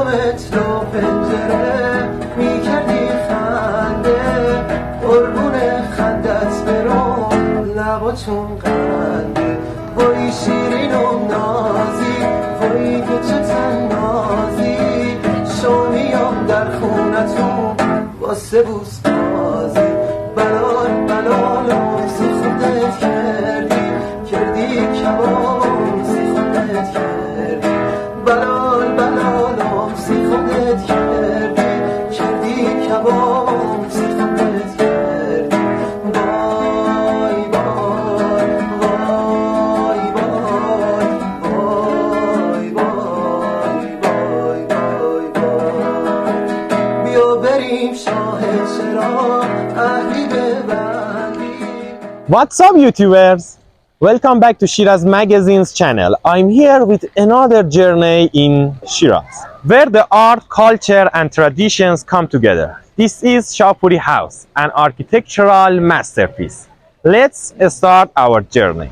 متر و پنجره میکردی خنده قربون خندت برو لباتون قنده وای شیرین و نازی وای که چه تنازی شامیام در خونتون واسه بوس بازی بلال بلال سی خودت کردی کباب سی خودت کردی بلال بلال سی خودت کردی کباب سی خودت کردی وای وای وای وای وای وای وای وای بیا بریم شاه چرا اهلی ببندی. What's up, YouTubers? Welcome back to Shiraz Magazine's channel. I'm here with another journey in Shiraz, where the art, culture and traditions come together. This is Shapouri House, an architectural masterpiece. Let's start our journey.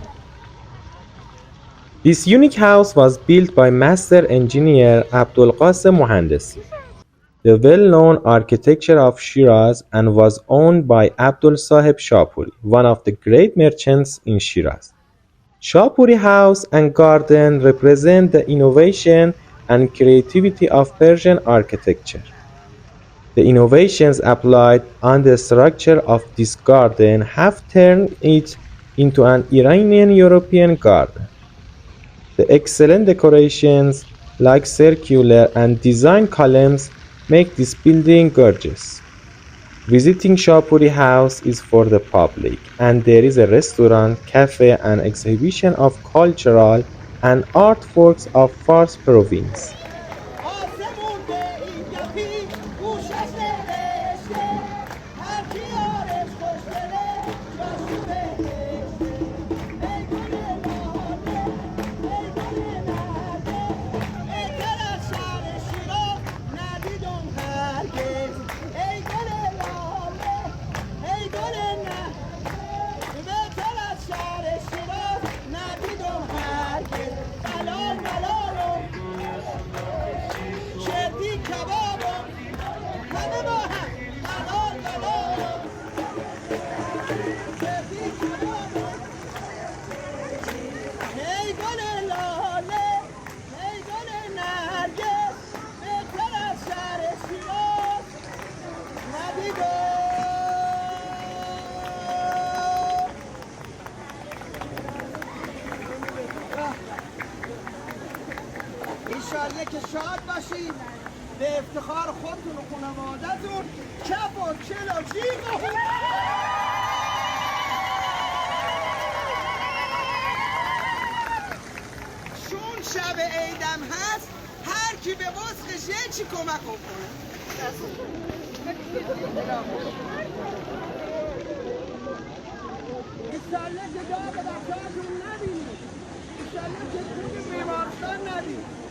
This unique house was built by master engineer Abdulqasim Mohandesi, the well-known architecture of Shiraz, and was owned by Abdul Sahib Shapouri, one of the great merchants in Shiraz. Shapouri House and Garden represent the innovation and creativity of Persian architecture. The innovations applied on the structure of this garden have turned it into an Iranian-European garden. The excellent decorations, like circular and design columns, make this building gorgeous. Visiting Shapouri House is for the public, and there is a restaurant, cafe, and exhibition of cultural and artworks of Fars province. ایشالله که شاد باشید به افتخار خودتون و خانواده‌تون کف و کل و جیغ و چون شب عیدم هست هر کی به وسخش یکی کمک کنه. ایشالله که داد بچه‌هاتون نبینید، ایشالله که خود بیمارستان نبینید.